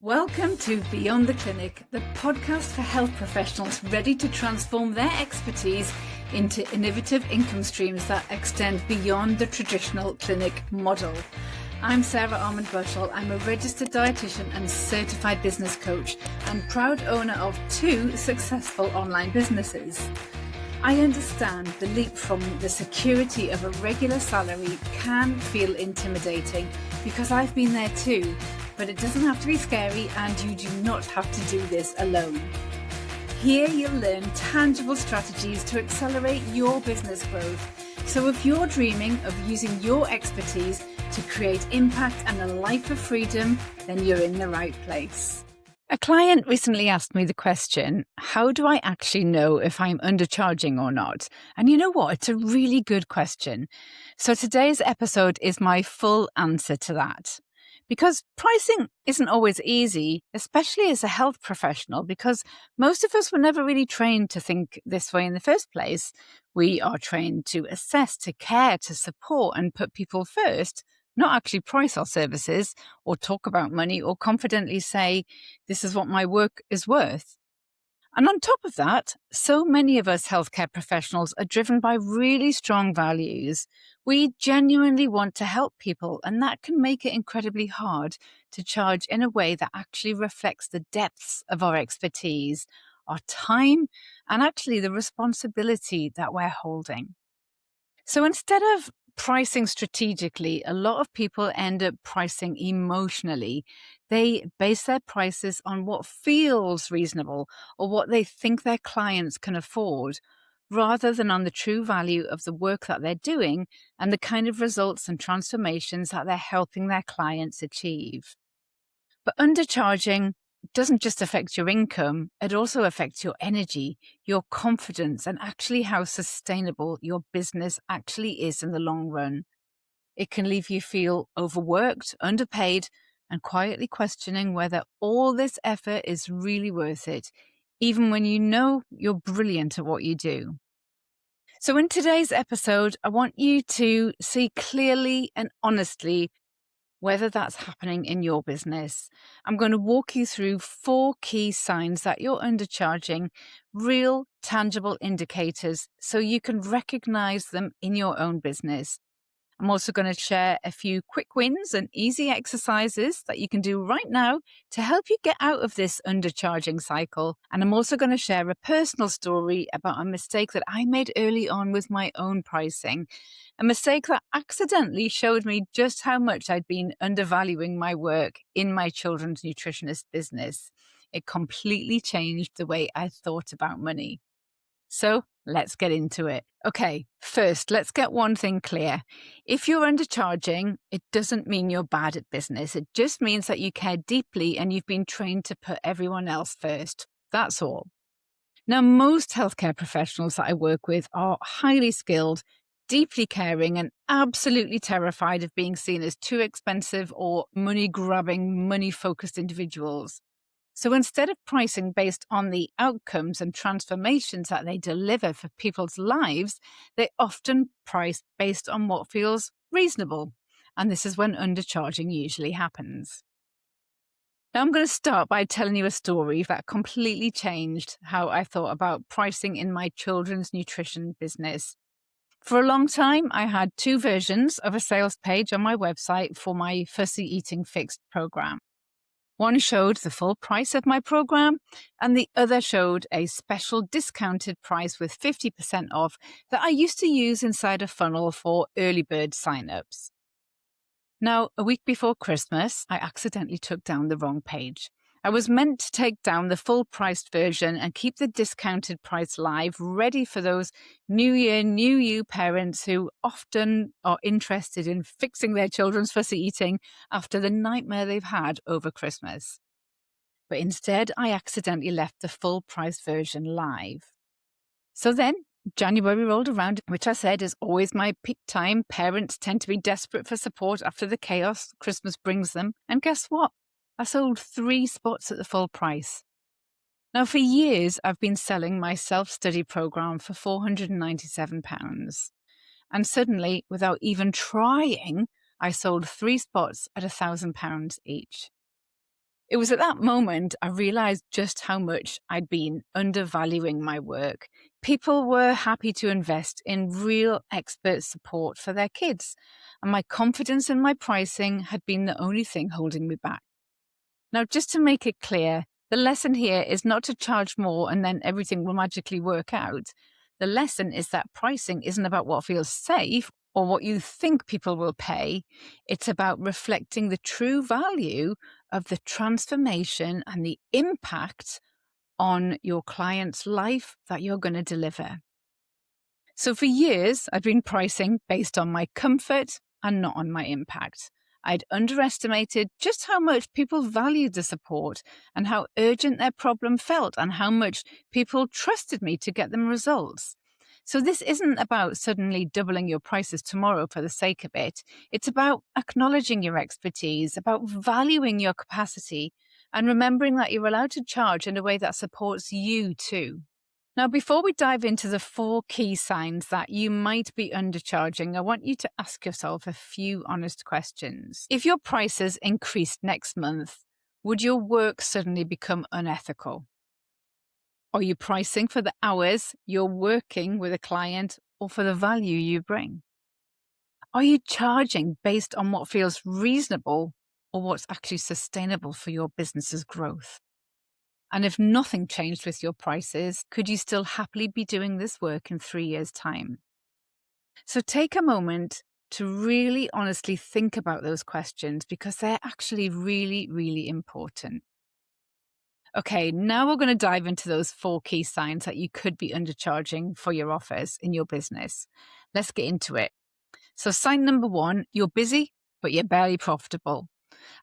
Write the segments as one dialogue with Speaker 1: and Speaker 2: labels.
Speaker 1: Welcome to Beyond the Clinic, the podcast for health professionals ready to transform their expertise into innovative income streams that extend beyond the traditional clinic model. I'm Sarah Armand-Bushell. I'm a registered dietitian and certified business coach and proud owner of 2 successful online businesses. I understand the leap from the security of a regular salary can feel intimidating because I've been there too. But it doesn't have to be scary, and you do not have to do this alone. Here you'll learn tangible strategies to accelerate your business growth. So if you're dreaming of using your expertise to create impact and a life of freedom, then you're in the right place. A client recently asked me the question, how do I actually know if I'm undercharging or not? And you know what? It's a really good question. So today's episode is my full answer to that. Because pricing isn't always easy, especially as a health professional, because most of us were never really trained to think this way in the first place. We are trained to assess, to care, to support and put people first, not actually price our services or talk about money or confidently say, this is what my work is worth. And on top of that, so many of us healthcare professionals are driven by really strong values. We genuinely want to help people, and that can make it incredibly hard to charge in a way that actually reflects the depths of our expertise, our time, and actually the responsibility that we're holding. So instead of pricing strategically, a lot of people end up pricing emotionally. They base their prices on what feels reasonable or what they think their clients can afford, rather than on the true value of the work that they're doing and the kind of results and transformations that they're helping their clients achieve. But undercharging doesn't just affect your income, it also affects your energy, your confidence, and actually how sustainable your business actually is in the long run. It can leave you feel overworked, underpaid, and quietly questioning whether all this effort is really worth it, even when you know you're brilliant at what you do. So in today's episode, I want you to see clearly and honestly whether that's happening in your business. I'm going to walk you through 4 key signs that you're undercharging, real tangible indicators, so you can recognize them in your own business. I'm also going to share a few quick wins and easy exercises that you can do right now to help you get out of this undercharging cycle. And I'm also going to share a personal story about a mistake that I made early on with my own pricing. A mistake that accidentally showed me just how much I'd been undervaluing my work in my children's nutritionist business. It completely changed the way I thought about money. So let's get into it. Okay, first, let's get one thing clear. If you're undercharging, it doesn't mean you're bad at business. It just means that you care deeply and you've been trained to put everyone else first. That's all. Now, most healthcare professionals that I work with are highly skilled, deeply caring, and absolutely terrified of being seen as too expensive or money-grabbing, money-focused individuals. So instead of pricing based on the outcomes and transformations that they deliver for people's lives, they often price based on what feels reasonable. And this is when undercharging usually happens. Now I'm going to start by telling you a story that completely changed how I thought about pricing in my children's nutrition business. For a long time, I had 2 versions of a sales page on my website for my Fussy Eating Fixed program. One showed the full price of my program, and the other showed a special discounted price with 50% off that I used to use inside a funnel for early bird signups. Now, a week before Christmas, I accidentally took down the wrong page. I was meant to take down the full priced version and keep the discounted price live, ready for those New Year, New You parents who often are interested in fixing their children's fussy eating after the nightmare they've had over Christmas. But instead, I accidentally left the full price version live. So then, January rolled around, which I said is always my peak time. Parents tend to be desperate for support after the chaos Christmas brings them. And guess what? I sold 3 spots at the full price. Now, for years, I've been selling my self-study program for £497. And suddenly, without even trying, I sold 3 spots at £1,000 each. It was at that moment I realized just how much I'd been undervaluing my work. People were happy to invest in real expert support for their kids, and my confidence in my pricing had been the only thing holding me back. Now, just to make it clear, the lesson here is not to charge more and then everything will magically work out. The lesson is that pricing isn't about what feels safe or what you think people will pay. It's about reflecting the true value of the transformation and the impact on your client's life that you're going to deliver. So for years, I've been pricing based on my comfort and not on my impact. I'd underestimated just how much people valued the support and how urgent their problem felt and how much people trusted me to get them results. So this isn't about suddenly doubling your prices tomorrow for the sake of it. It's about acknowledging your expertise, about valuing your capacity, and remembering that you're allowed to charge in a way that supports you too. Now, before we dive into the 4 key signs that you might be undercharging, I want you to ask yourself a few honest questions. If your prices increased next month, would your work suddenly become unethical? Are you pricing for the hours you're working with a client or for the value you bring? Are you charging based on what feels reasonable or what's actually sustainable for your business's growth? And if nothing changed with your prices, could you still happily be doing this work in 3 years' time? So take a moment to really honestly think about those questions because they're actually really, really important. Okay, now we're going to dive into those 4 key signs that you could be undercharging for your offers in your business. Let's get into it. So sign number 1, you're busy, but you're barely profitable.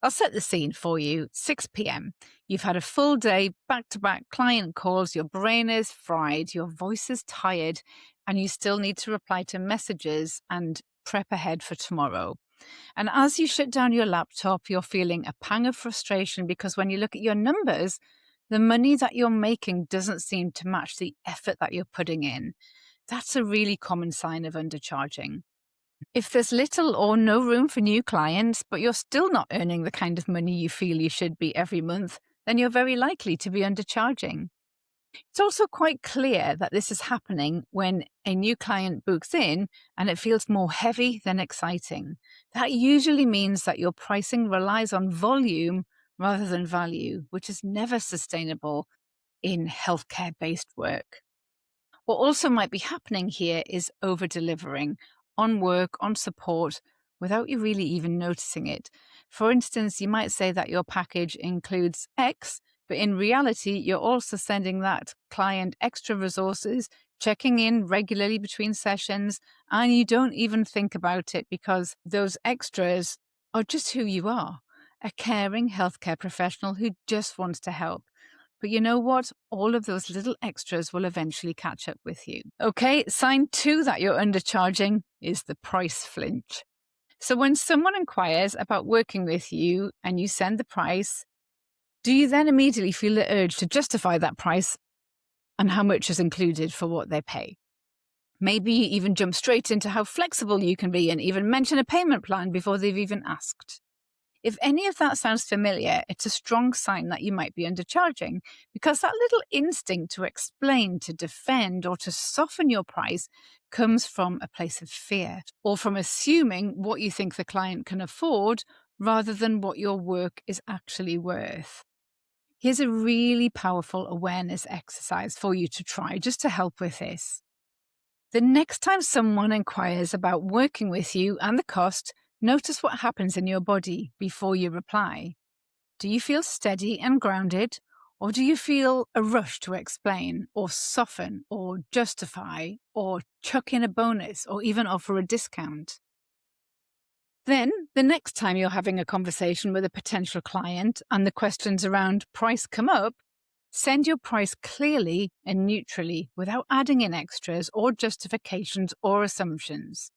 Speaker 1: I'll set the scene for you. 6 p.m. You've had a full day, back-to-back client calls, your brain is fried, your voice is tired, and you still need to reply to messages and prep ahead for tomorrow. And as you shut down your laptop, you're feeling a pang of frustration because when you look at your numbers, the money that you're making doesn't seem to match the effort that you're putting in. That's a really common sign of undercharging. If there's little or no room for new clients, but you're still not earning the kind of money you feel you should be every month, then you're very likely to be undercharging. It's also quite clear that this is happening when a new client books in and it feels more heavy than exciting. That usually means that your pricing relies on volume rather than value, which is never sustainable in healthcare-based work. What also might be happening here is over-delivering on work, on support, without you really even noticing it. For instance, you might say that your package includes X, but in reality, you're also sending that client extra resources, checking in regularly between sessions, and you don't even think about it because those extras are just who you are, a caring healthcare professional who just wants to help. But you know what? All of those little extras will eventually catch up with you. Okay, sign 2 that you're undercharging is the price flinch. So when someone inquires about working with you and you send the price, do you then immediately feel the urge to justify that price and how much is included for what they pay? Maybe you even jump straight into how flexible you can be and even mention a payment plan before they've even asked. If any of that sounds familiar, it's a strong sign that you might be undercharging because that little instinct to explain, to defend, or to soften your price comes from a place of fear or from assuming what you think the client can afford rather than what your work is actually worth. Here's a really powerful awareness exercise for you to try just to help with this. The next time someone inquires about working with you and the cost, notice what happens in your body before you reply. Do you feel steady and grounded, or do you feel a rush to explain, or soften, or justify, or chuck in a bonus, or even offer a discount? Then, the next time you're having a conversation with a potential client and the questions around price come up, send your price clearly and neutrally without adding in extras or justifications or assumptions.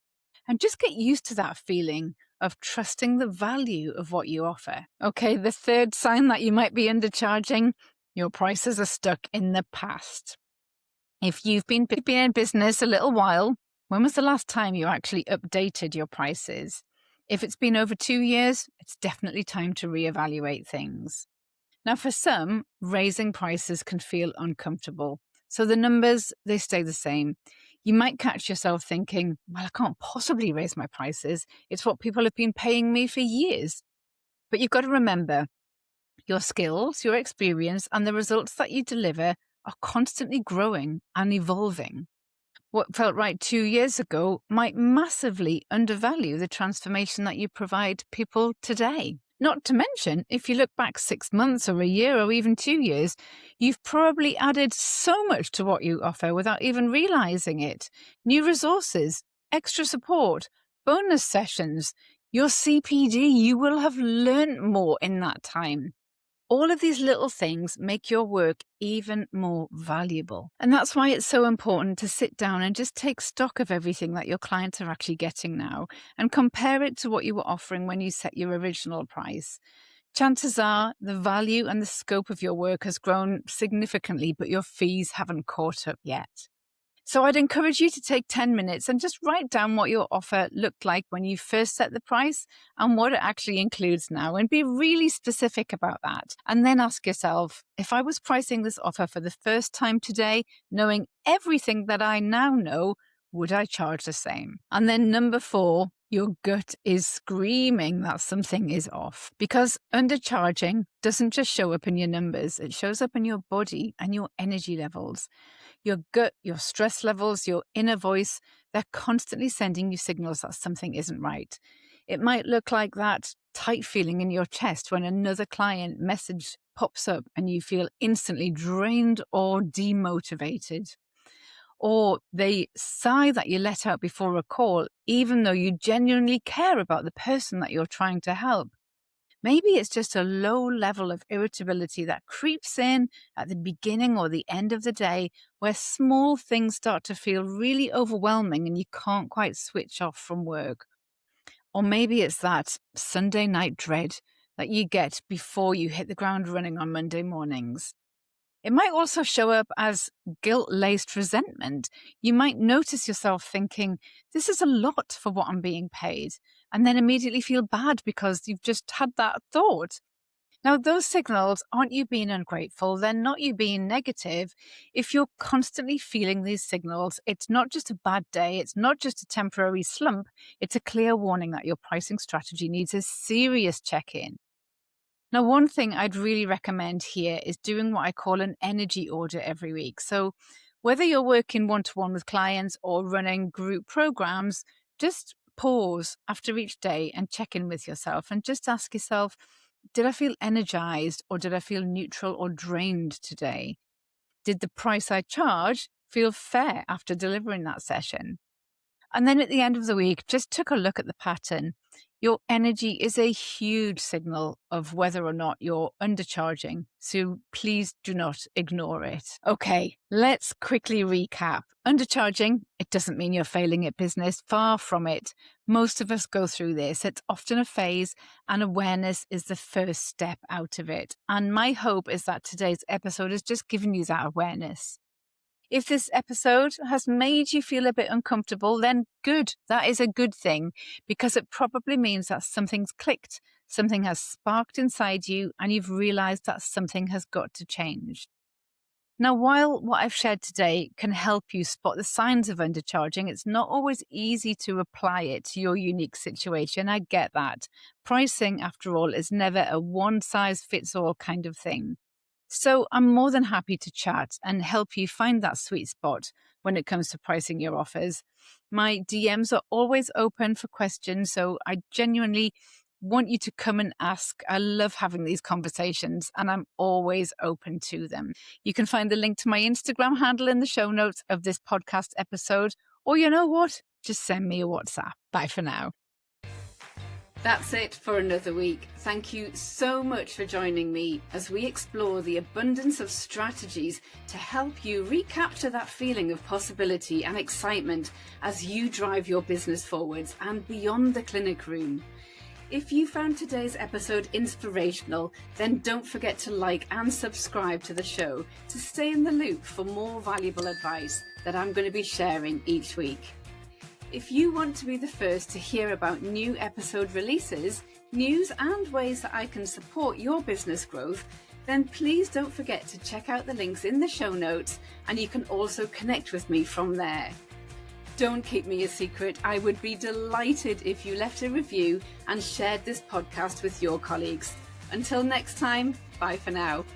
Speaker 1: And just get used to that feeling of trusting the value of what you offer. Okay, the third sign that you might be undercharging, your prices are stuck in the past. If you've been in business a little while, when was the last time you actually updated your prices? If it's been over 2 years, it's definitely time to reevaluate things. Now, for some, raising prices can feel uncomfortable. So the numbers, they stay the same. You might catch yourself thinking, well, I can't possibly raise my prices. It's what people have been paying me for years. But you've got to remember, your skills, your experience, and the results that you deliver are constantly growing and evolving. What felt right 2 years ago might massively undervalue the transformation that you provide people today. Not to mention, if you look back 6 months or a year or even 2 years, you've probably added so much to what you offer without even realizing it. New resources, extra support, bonus sessions, your CPD, you will have learned more in that time. All of these little things make your work even more valuable. And that's why it's so important to sit down and just take stock of everything that your clients are actually getting now and compare it to what you were offering when you set your original price. Chances are the value and the scope of your work has grown significantly, but your fees haven't caught up yet. So I'd encourage you to take 10 minutes and just write down what your offer looked like when you first set the price and what it actually includes now, and be really specific about that. And then ask yourself, if I was pricing this offer for the first time today, knowing everything that I now know, would I charge the same? And then number 4, your gut is screaming that something is off, because undercharging doesn't just show up in your numbers, it shows up in your body and your energy levels. Your gut, your stress levels, your inner voice, they're constantly sending you signals that something isn't right. It might look like that tight feeling in your chest when another client message pops up and you feel instantly drained or demotivated. Or the sigh that you let out before a call, even though you genuinely care about the person that you're trying to help. Maybe it's just a low level of irritability that creeps in at the beginning or the end of the day, where small things start to feel really overwhelming and you can't quite switch off from work. Or maybe it's that Sunday night dread that you get before you hit the ground running on Monday mornings. It might also show up as guilt-laced resentment. You might notice yourself thinking, this is a lot for what I'm being paid, and then immediately feel bad because you've just had that thought. Now, those signals aren't you being ungrateful, they're not you being negative. If you're constantly feeling these signals, it's not just a bad day, it's not just a temporary slump, it's a clear warning that your pricing strategy needs a serious check-in. Now, one thing I'd really recommend here is doing what I call an energy audit every week. So whether you're working one-to-one with clients or running group programs, just pause after each day and check in with yourself and just ask yourself, did I feel energized or did I feel neutral or drained today? Did the price I charge feel fair after delivering that session? And then at the end of the week, just took a look at the pattern. Your energy is a huge signal of whether or not you're undercharging. So please do not ignore it. Okay, let's quickly recap. Undercharging, it doesn't mean you're failing at business. Far from it. Most of us go through this. It's often a phase, and awareness is the first step out of it. And my hope is that today's episode has just given you that awareness. If this episode has made you feel a bit uncomfortable, then good. That is a good thing, because it probably means that something's clicked, something has sparked inside you, and you've realized that something has got to change. Now, while what I've shared today can help you spot the signs of undercharging, it's not always easy to apply it to your unique situation. I get that. Pricing, after all, is never a one-size-fits-all kind of thing. So I'm more than happy to chat and help you find that sweet spot when it comes to pricing your offers. My DMs are always open for questions, so I genuinely want you to come and ask. I love having these conversations and I'm always open to them. You can find the link to my Instagram handle in the show notes of this podcast episode, or you know what? Just send me a WhatsApp. Bye for now. That's it for another week. Thank you so much for joining me as we explore the abundance of strategies to help you recapture that feeling of possibility and excitement as you drive your business forwards and beyond the clinic room. If you found today's episode inspirational, then don't forget to like and subscribe to the show to stay in the loop for more valuable advice that I'm going to be sharing each week. If you want to be the first to hear about new episode releases, news and ways that I can support your business growth, then please don't forget to check out the links in the show notes, and you can also connect with me from there. Don't keep me a secret. I would be delighted if you left a review and shared this podcast with your colleagues. Until next time, bye for now.